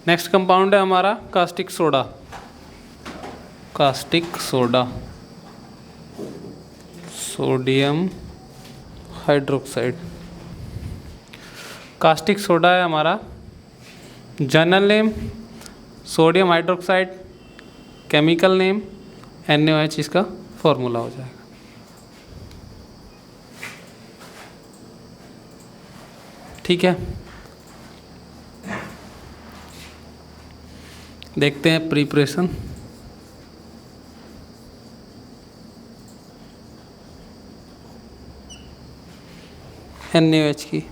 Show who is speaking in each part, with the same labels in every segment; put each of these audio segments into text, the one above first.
Speaker 1: Next compound है हमारा caustic soda. Caustic soda, sodium hydroxide. Caustic soda है हमारा, general name sodium hydroxide, chemical name NaOH इसका formula हो जाएगा। ठीक है, देखते हैं प्रिपरेशन। NaOH की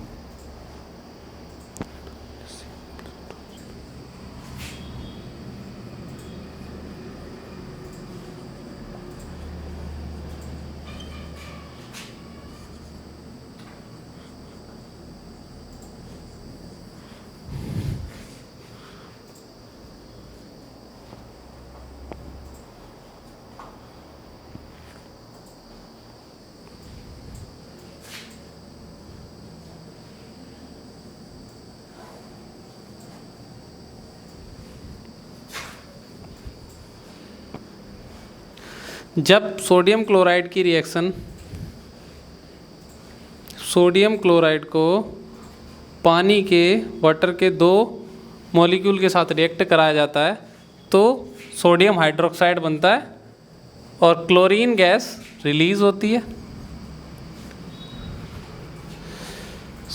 Speaker 1: जब सोडियम क्लोराइड की रिएक्शन, सोडियम क्लोराइड को पानी के, वाटर के 2 मॉलिक्यूल के साथ रिएक्ट कराया जाता है तो सोडियम हाइड्रोक्साइड बनता है और क्लोरीन गैस रिलीज होती है।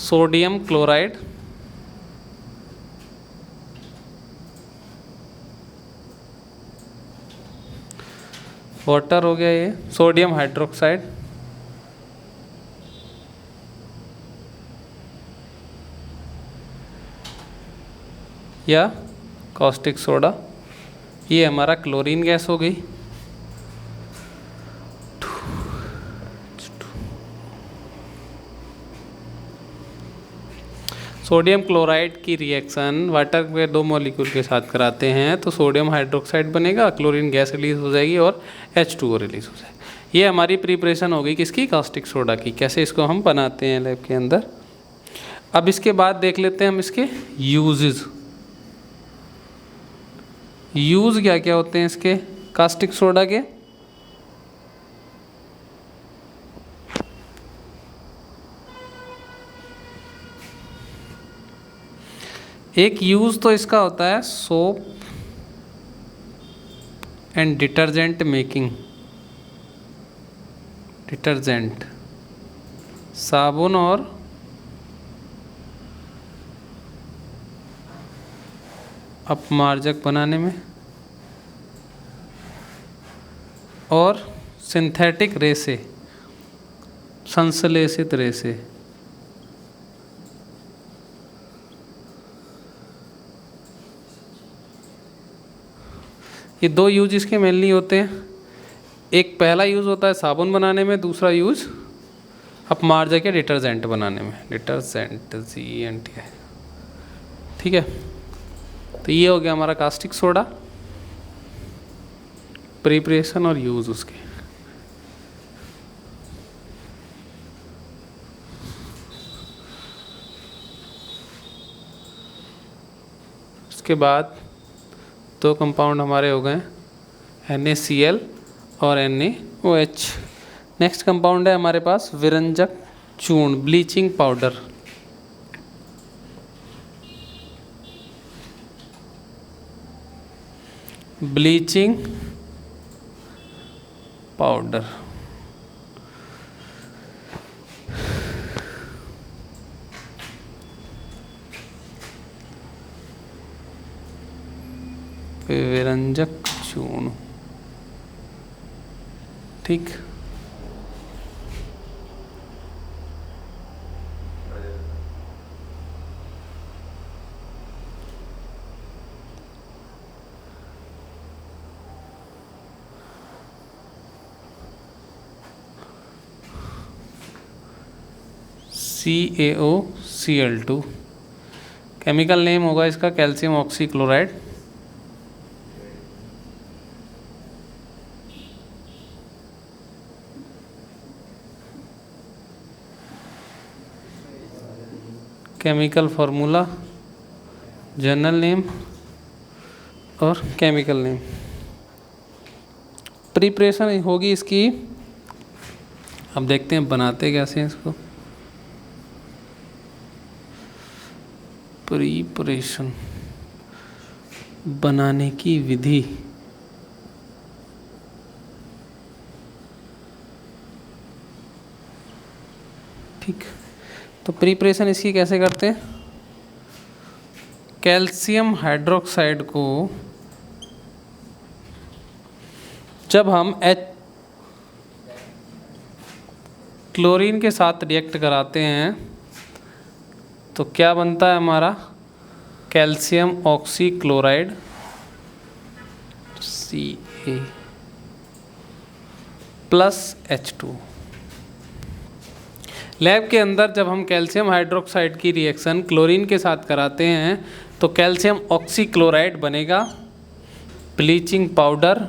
Speaker 1: सोडियम क्लोराइड वाटर हो गया, ये सोडियम हाइड्रोक्साइड, या कास्टिक सोडा, ये हमारा क्लोरीन गैस हो गई। सोडियम क्लोराइड की रिएक्शन वाटर के 2 मॉलिक्यूल के साथ कराते हैं तो सोडियम हाइड्रोक्साइड बनेगा, क्लोरीन गैस रिलीज हो जाएगी और H2O रिलीज हो जाएगी। ये हमारी प्रिपरेशन हो गई किसकी, कास्टिक सोडा की। कैसे इसको हम बनाते हैं लैब के अंदर। अब इसके बाद देख लेते हैं हम इसके यूजेस। यूज क्या क्या होते हैं इसके कास्टिक सोडा के। एक यूज तो इसका होता है soap and detergent making. Detergent, साबुन और अपमार्जक बनाने में, और सिंथेटिक रेसे, संश्लेषित रेसे। ये 2 यूज इसके मेनली होते हैं। एक पहला यूज़ होता है साबुन बनाने में, दूसरा यूज़ अपमार्जक या डिटर्जेंट बनाने में। डिटर्जेंट GNT, ठीक है। तो ये हो गया हमारा कास्टिक सोडा, प्रिपरेशन और यूज़ उसके। उसके बाद 2 कंपाउंड हमारे हो गए NaCl और NaOH। नेक्स्ट कंपाउंड है हमारे पास विरंजक चूर्ण, ब्लीचिंग पाउडर। ब्लीचिंग पाउडर, विरंजक चूर्ण, ठीक। CaOCl2, केमिकल नेम होगा इसका calcium oxychloride. Chemical formula, general name और केमिकल नेम। प्रिपरेशन होगी इसकी, अब देखते हैं बनाते कैसे हैं इसको। प्रिपरेशन बनाने की विधि, ठीक। तो प्रिपरेशन इसकी कैसे करते हैं, कैल्शियम हाइड्रोक्साइड को जब हम क्लोरीन के साथ रिएक्ट कराते हैं तो क्या बनता है हमारा, calcium oxy chloride Ca plus H2। Lab के अंदर जब हम कैल्शियम हाइड्रोक्साइड की रिएक्शन क्लोरीन के साथ कराते हैं तो कैल्शियम ऑक्सी क्लोराइड बनेगा, ब्लीचिंग पाउडर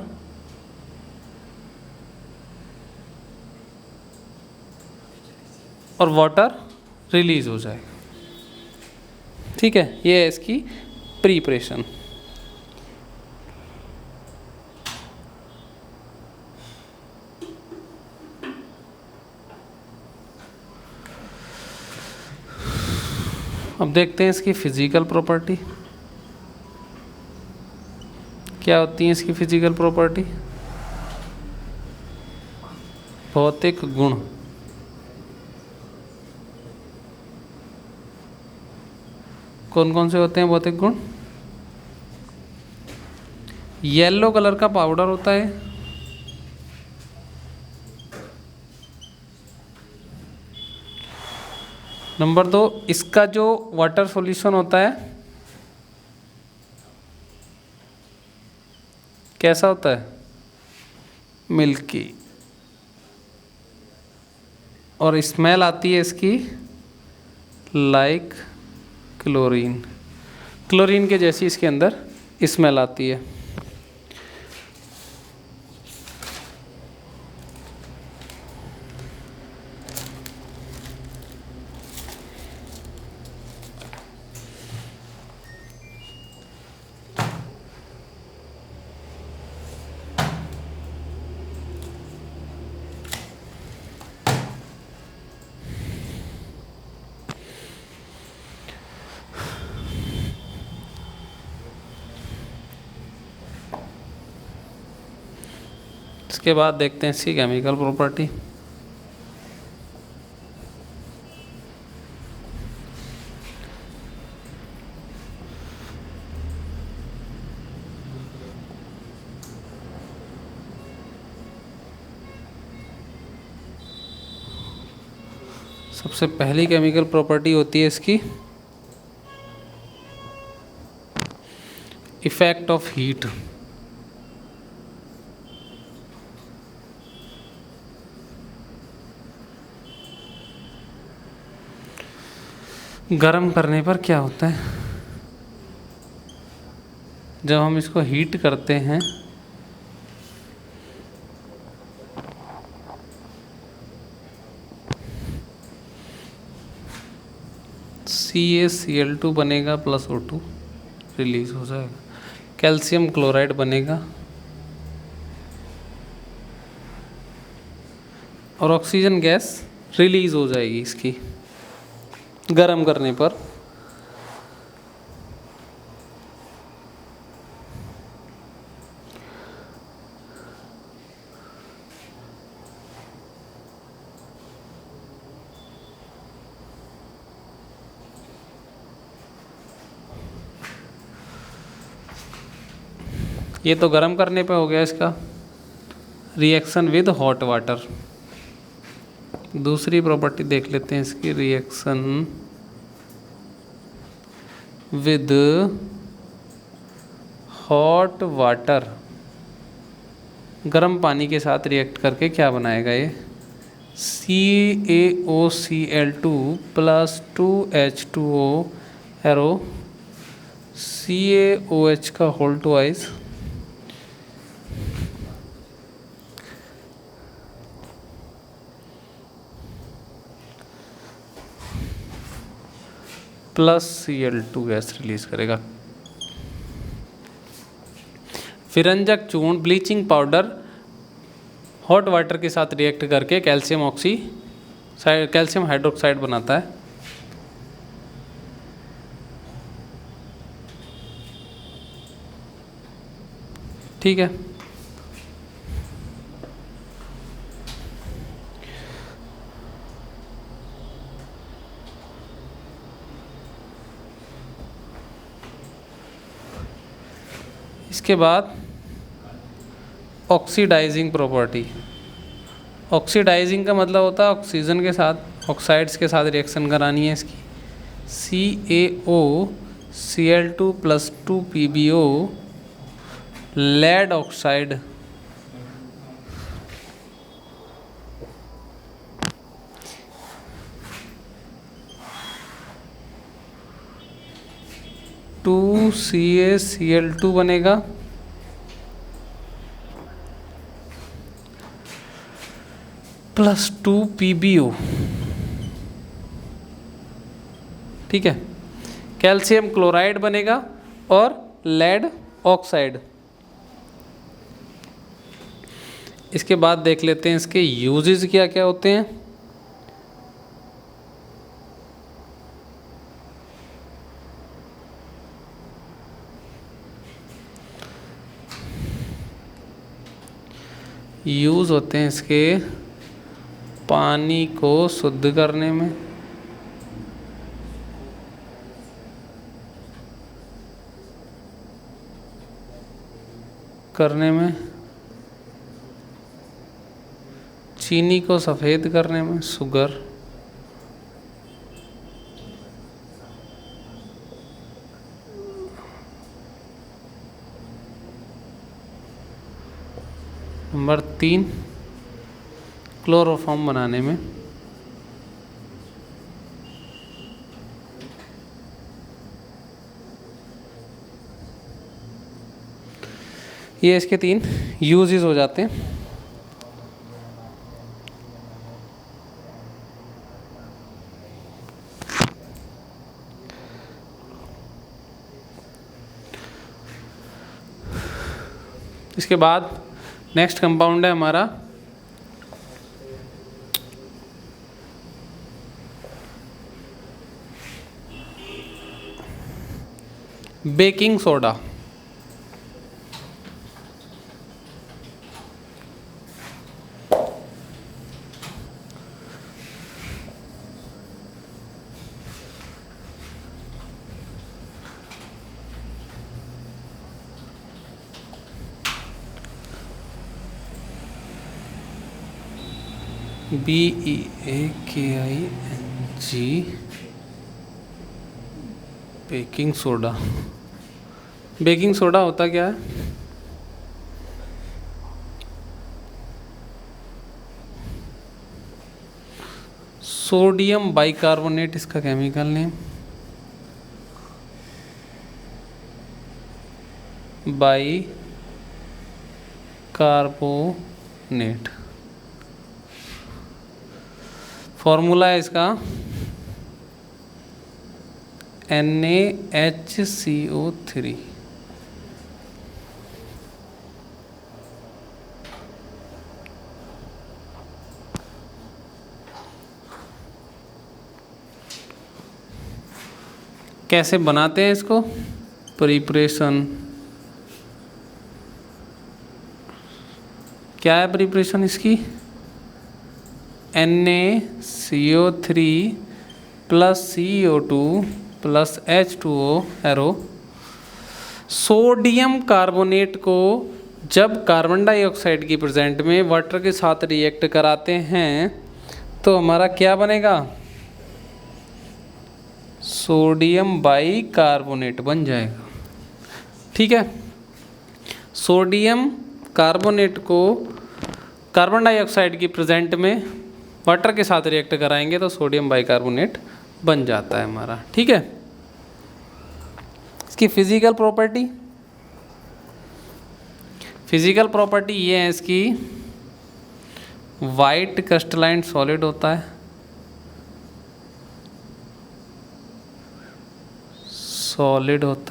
Speaker 1: और वाटर रिलीज हो जाएगा, ठीक है। ये है इसकी प्रिपरेशन। अब देखते हैं इसकी फिजिकल प्रॉपर्टी क्या होती है। इसकी फिजिकल प्रॉपर्टी, भौतिक गुण, कौन कौन से होते हैं भौतिक गुण, येलो कलर का पाउडर होता है, नंबर 2 इसका जो वाटर सॉल्यूशन होता है कैसा होता है, मिल्की, और स्मेल आती है इसकी लाइक क्लोरीन, क्लोरीन के जैसी इसके अंदर स्मेल आती है। इसके बाद देखते हैं इसकी केमिकल प्रॉपर्टी। सबसे पहली केमिकल प्रॉपर्टी होती है इसकी इफेक्ट ऑफ हीट। गर्म करने पर क्या होता है, जब हम इसको हीट करते हैं CaCl2 बनेगा प्लस O2 रिलीज हो जाएगा, कैल्शियम क्लोराइड बनेगा और ऑक्सीजन गैस रिलीज हो जाएगी इसकी गर्म करने पर। ये तो गर्म करने पे हो गया इसका रिएक्शन विद हॉट वाटर। दूसरी प्रॉपर्टी देख लेते हैं इसकी, रिएक्शन विद हॉट वाटर, गर्म पानी के साथ रिएक्ट करके क्या बनाएगा ये, CaOCl2 plus 2H2O arrow CaOH का whole twice plus Cl2 gas release करेगा। फिरंजक चूर्ण ब्लीचिंग पाउडर हॉट वाटर के साथ रिएक्ट करके कैल्शियम हाइड्रोक्साइड बनाता है। ठीक है। इसके बाद ऑक्सीडाइजिंग प्रॉपर्टी। ऑक्सीडाइजिंग का मतलब होता है ऑक्सीजन के साथ ऑक्साइड्स के साथ रिएक्शन करानी है इसकी। CaOCl2+2PbO लेड ऑक्साइड CaCl2 बनेगा +2PbO। ठीक है। कैल्शियम क्लोराइड बनेगा और लेड ऑक्साइड। इसके बाद देख लेते हैं इसके यूजेस क्या क्या होते हैं। यूज होते हैं इसके पानी को शुद्ध करने में, चीनी को सफ़ेद करने में, शुगर, नंबर 3 क्लोरोफॉर्म बनाने में, ये इसके 3 यूजेस हो जाते हैं। इसके बाद नेक्स्ट कंपाउंड है हमारा baking soda. BEAKING baking soda. Baking soda होता क्या है? सोडियम बाइकार्बोनेट इसका केमिकल नेम। बाइकार्बोनेट फॉर्मूला है इसका NaHCO3। कैसे बनाते हैं इसको? प्रिपरेशन क्या है? प्रिपरेशन इसकी NaCO3 + CO2 + H2O arrow. Sodium carbonate को जब कार्बन डाइऑक्साइड की प्रेजेंट में वाटर के साथ रिएक्ट कराते हैं तो हमारा क्या बनेगा? सोडियम बाइकार्बोनेट बन जाएगा। ठीक है। सोडियम कार्बोनेट को कार्बन डाइऑक्साइड की प्रेजेंट में वाटर के साथ रिएक्ट कराएंगे तो सोडियम बाइकार्बोनेट बन जाता है हमारा। ठीक है। इसकी फिजिकल प्रॉपर्टी ये है इसकी वाइट क्रिस्टलाइन सॉलिड होता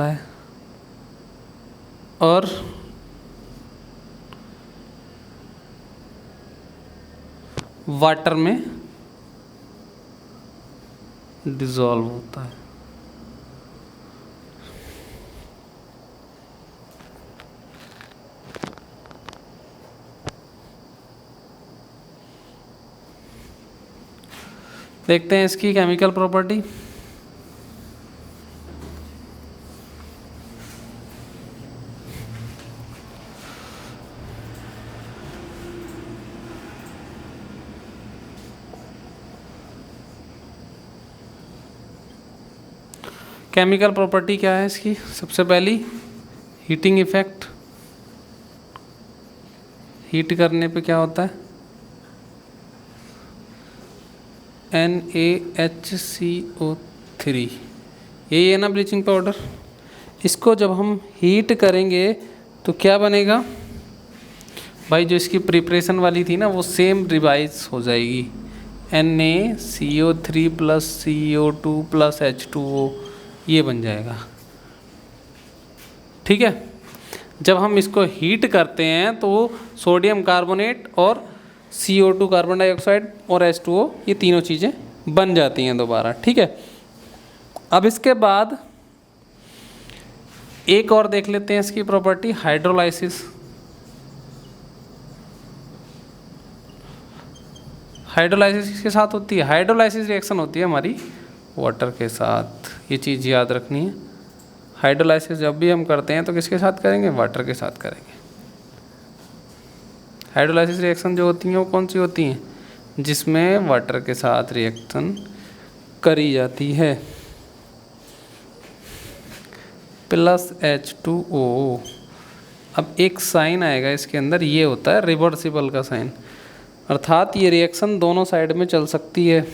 Speaker 1: है, और वाटर में डिसॉल्व होता है। देखते हैं इसकी केमिकल प्रॉपर्टी। केमिकल प्रॉपर्टी क्या है इसकी? सबसे पहली हीटिंग इफेक्ट। हीट करने पे क्या होता है? NaHCO3, यही है ना ब्लीचिंग पाउडर। इसको जब हम हीट करेंगे तो क्या बनेगा भाई? जो इसकी प्रिपरेशन वाली थी ना वो सेम रिवाइज हो जाएगी, NaCO3 + CO2 + H2O, ये बन जाएगा। ठीक है। जब हम इसको हीट करते हैं तो सोडियम कार्बोनेट और CO2 कार्बन डाइऑक्साइड और H2O, ये तीनों चीज़ें बन जाती हैं दोबारा। ठीक है। अब इसके बाद एक और देख लेते हैं इसकी प्रॉपर्टी, हाइड्रोलाइसिस। हाइड्रोलाइसिस किसके साथ होती है? हाइड्रोलाइसिस रिएक्शन होती है हमारी वाटर के साथ, ये चीज़ याद रखनी है। हाइड्रोलाइसिस जब भी हम करते हैं तो किसके साथ करेंगे? वाटर के साथ करेंगे। हाइड्रोलाइसिस रिएक्शन जो होती हैं वो कौन सी होती हैं? जिसमें वाटर के साथ रिएक्शन करी जाती है। +H2O। अब एक साइन आएगा इसके अंदर, ये होता है रिवर्सिबल का साइन, अर्थात ये रिएक्शन दोनों साइड में चल सकती है।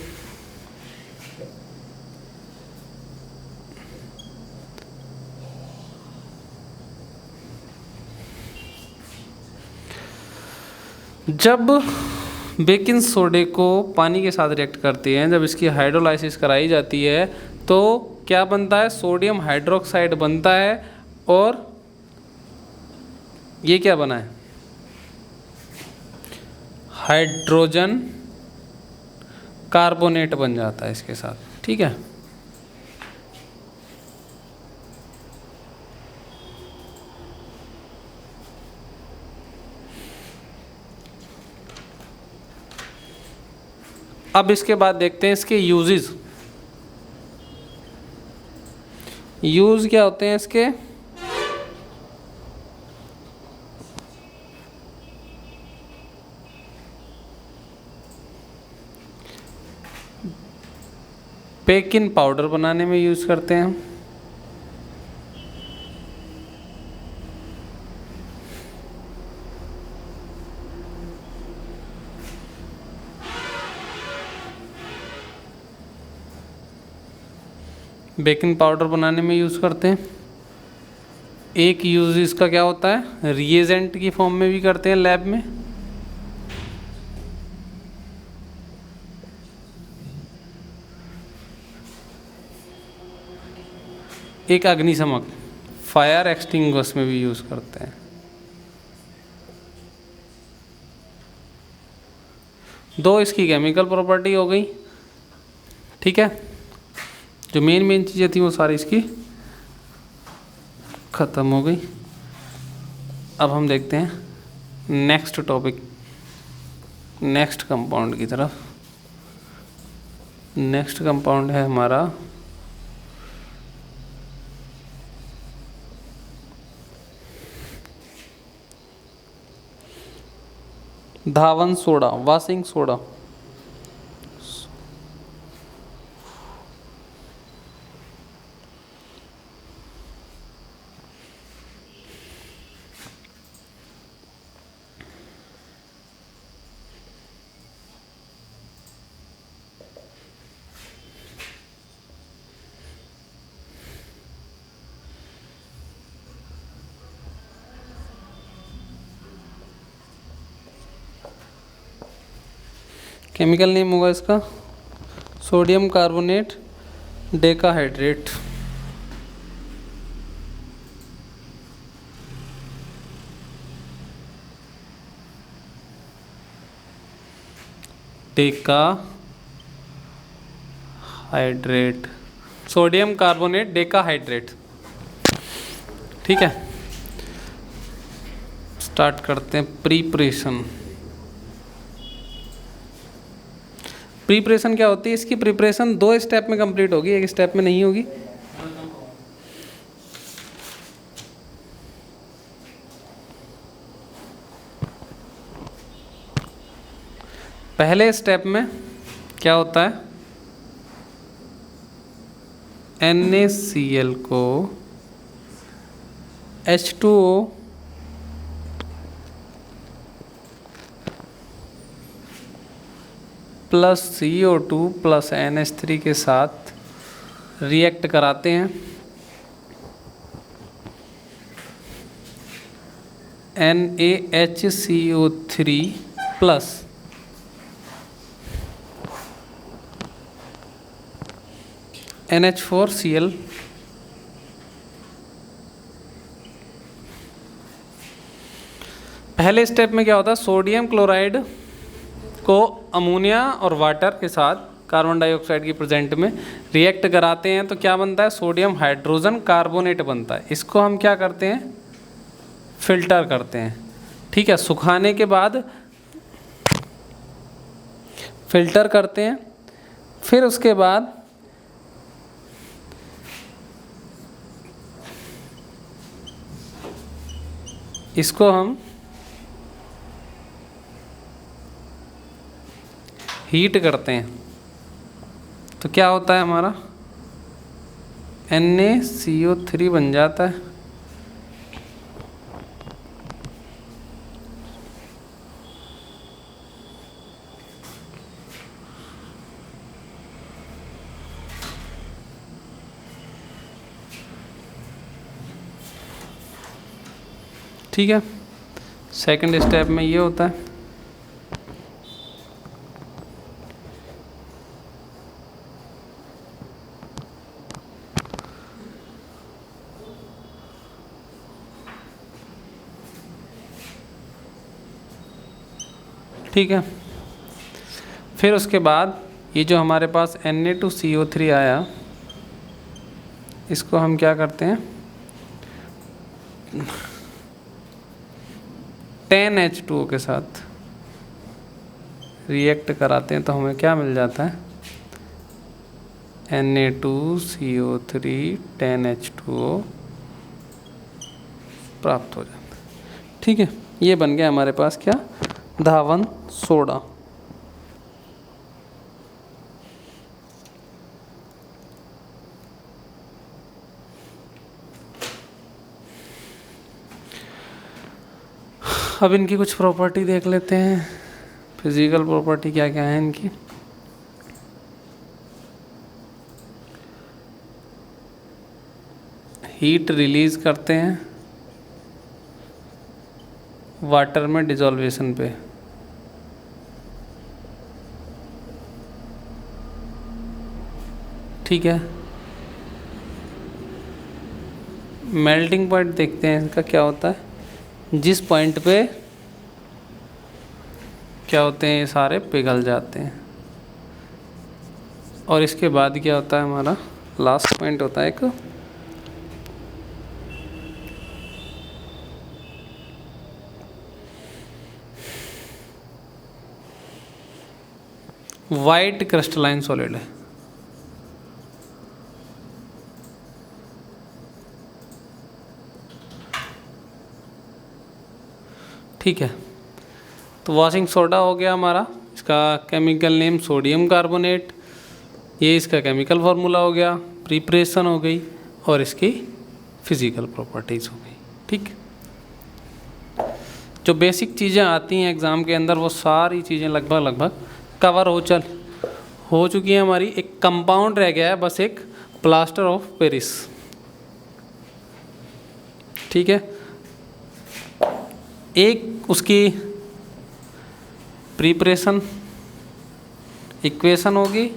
Speaker 1: जब बेकिंग सोडे को पानी के साथ रिएक्ट करती हैं, जब इसकी हाइड्रोलाइसिस कराई जाती है तो क्या बनता है? सोडियम हाइड्रोक्साइड बनता है, और ये क्या बना है? हाइड्रोजन कार्बोनेट बन जाता है इसके साथ। ठीक है। अब इसके बाद देखते हैं इसके यूजेस। यूज क्या होते हैं इसके? बेकिंग पाउडर बनाने में यूज करते हैं हम। बेकिंग पाउडर बनाने में यूज़ करते हैं। एक यूज़ इसका क्या होता है? रिएजेंट की फॉर्म में भी करते हैं लैब में। एक अग्निशमक, फायर एक्सटिंग्विश में भी यूज़ करते हैं। दो इसकी केमिकल प्रॉपर्टी हो गई। ठीक है। जो मेन चीज़ें थी वो सारी इसकी ख़त्म हो गई। अब हम देखते हैं नेक्स्ट टॉपिक, नेक्स्ट कंपाउंड की तरफ। नेक्स्ट कंपाउंड है हमारा धावन soda, washing soda. Chemical name होगा इसका sodium carbonate decahydrate. Deca hydrate, sodium carbonate deca hydrate. ठीक है, स्टार्ट करते हैं प्रिपरेशन। प्रिपरेशन क्या होती है? इसकी प्रिपरेशन 2 स्टेप में कंप्लीट होगी, 1 स्टेप में नहीं होगी। पहले स्टेप में क्या होता है? NaCl को H2O plus CO2 plus NH3 के साथ रिएक्ट कराते हैं। NaHCO3 प्लस NH4Cl पहले स्टेप में क्या होता है? सोडियम क्लोराइड को अमोनिया और वाटर के साथ कार्बन डाइऑक्साइड की प्रेजेंट में रिएक्ट कराते हैं तो क्या बनता है? सोडियम हाइड्रोजन कार्बोनेट बनता है। इसको हम क्या करते हैं? फिल्टर करते हैं। ठीक है, सुखाने के बाद फिल्टर करते हैं। फिर उसके बाद इसको हम हीट करते हैं तो क्या होता है? हमारा NaCO3 बन जाता है। ठीक है, सेकंड स्टेप में ये होता है। ठीक है, फिर उसके बाद ये जो हमारे पास Na2CO3 आया, इसको हम क्या करते हैं? 10H2O के साथ रिएक्ट कराते हैं तो हमें क्या मिल जाता है? Na2CO3 10H2O प्राप्त हो जाता है। ठीक है, ये बन गया हमारे पास क्या? धावन सोडा। अब इनकी कुछ प्रॉपर्टी देख लेते हैं। फिजिकल प्रॉपर्टी क्या क्या है इनकी? हीट रिलीज करते हैं वाटर में डिसॉल्वेशन पे। ठीक है, मेल्टिंग पॉइंट देखते हैं इसका क्या होता है? जिस पॉइंट पे क्या होते हैं? ये सारे पिघल जाते हैं। और इसके बाद क्या होता है? हमारा लास्ट पॉइंट होता है एक वाइट क्रिस्टलाइन सॉलिड है। ठीक है, तो वॉशिंग सोडा हो गया हमारा, इसका केमिकल नेम सोडियम कार्बोनेट, ये इसका केमिकल फार्मूला हो गया, प्रिपरेशन हो गई और इसकी फिजिकल प्रॉपर्टीज़ हो गई। ठीक, जो बेसिक चीज़ें आती हैं एग्ज़ाम के अंदर वो सारी चीज़ें लगभग कवर हो चुकी हैं हमारी। एक कंपाउंड रह गया है बस, एक प्लास्टर ऑफ पेरिस। ठीक है, एक उसकी प्रिपरेशन इक्वेशन होगी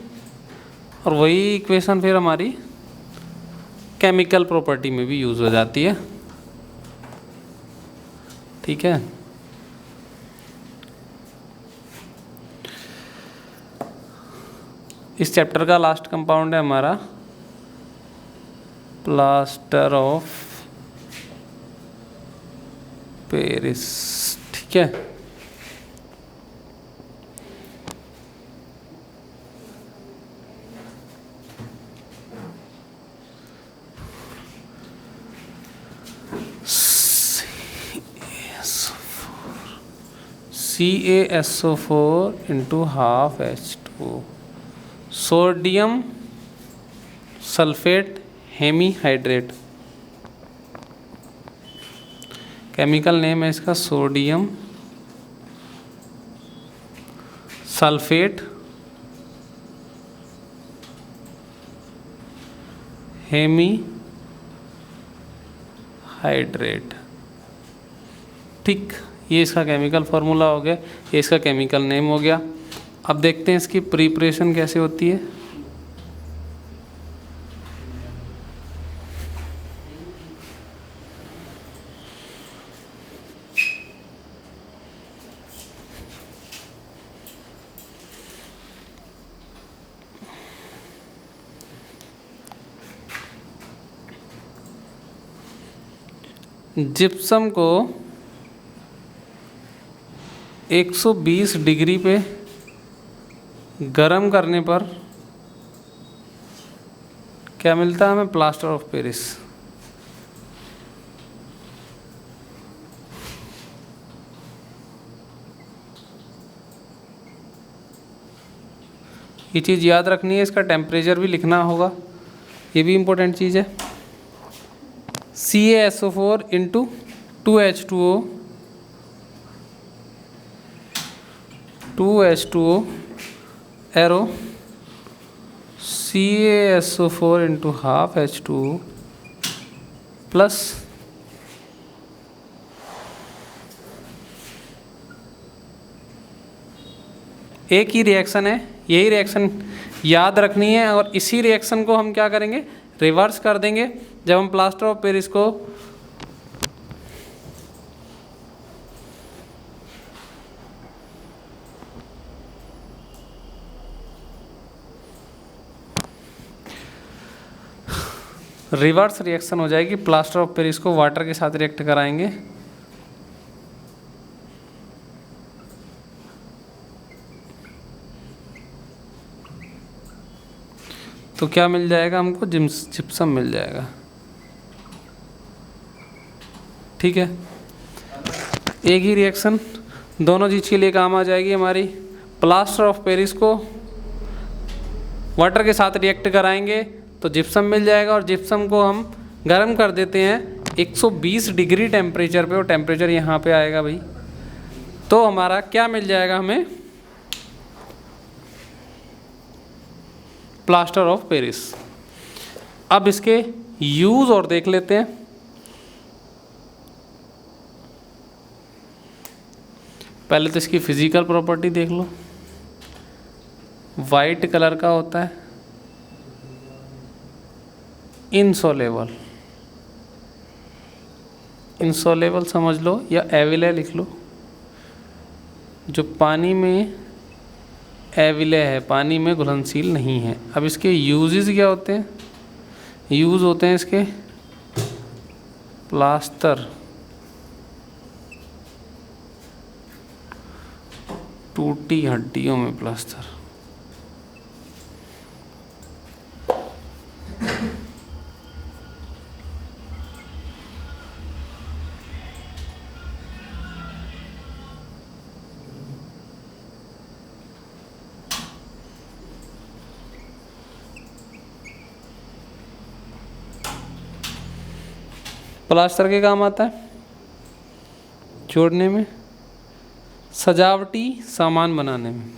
Speaker 1: और वही इक्वेशन फिर हमारी केमिकल प्रॉपर्टी में भी यूज़ हो जाती है। ठीक है, इस चैप्टर का लास्ट कंपाउंड है हमारा प्लास्टर ऑफ पेरिस। ठीक है, CaSO4 into half H2, sodium sulphate hemihydrate, chemical name है इसका सोडियम सल्फेट हेमीहाइड्रेट। ठीक, ये इसका केमिकल फार्मूला हो गया, ये इसका केमिकल नेम हो गया। अब देखते हैं इसकी प्रिपरेशन कैसे होती है। जिप्सम को 120 डिग्री पे गरम करने पर क्या मिलता है हमें? Plaster of Paris. ये चीज़ याद रखनी है, इसका टेम्परेचर भी लिखना होगा, ये भी इम्पोर्टेंट चीज़ है। CaSO4 into 2H2O 2H2O arrow CaSO4 into half H2O plus एक ही रिएक्शन है, यही रिएक्शन याद रखनी है और इसी रिएक्शन को हम क्या करेंगे? रिवर्स कर देंगे जब हम प्लास्टर ऑफ पेरिस को रिवर्स रिएक्शन हो जाएगी, प्लास्टर ऑफ पेरिस को वाटर के साथ रिएक्ट कराएंगे तो क्या मिल जाएगा हमको? जिप्सम मिल जाएगा। ठीक है, एक ही रिएक्शन दोनों चीज़ के लिए काम आ जाएगी हमारी। प्लास्टर ऑफ पेरिस को वाटर के साथ रिएक्ट कराएंगे तो जिप्सम मिल जाएगा और जिप्सम को हम गर्म कर देते हैं 120 डिग्री टेम्परेचर पे, और टेम्परेचर यहाँ पे आएगा भाई, तो हमारा क्या मिल जाएगा हमें? Plaster of Paris. अब इसके यूज और देख लेते हैं। पहले तो इसकी फिजिकल प्रॉपर्टी देख लो। वाइट कलर का होता है, इनसोलेबल, इनसोलेबल समझ लो या एविले लिख लो। जो पानी में एविले है, पानी में घुलनशील नहीं है। अब इसके यूजेस क्या होते हैं? यूज होते हैं इसके प्लास्टर, टूटी हड्डियों में प्लास्टर, प्लास्टर के काम आता है जोड़ने में, सजावटी सामान बनाने में।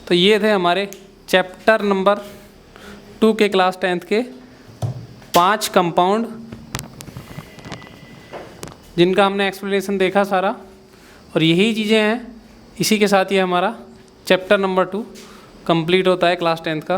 Speaker 1: तो ये थे हमारे चैप्टर नंबर 2 के क्लास 10th के 5 कंपाउंड जिनका हमने एक्सप्लेनेशन देखा सारा, और यही चीज़ें हैं। इसी के साथ ये हमारा चैप्टर नंबर 2 कंप्लीट होता है क्लास 10th का।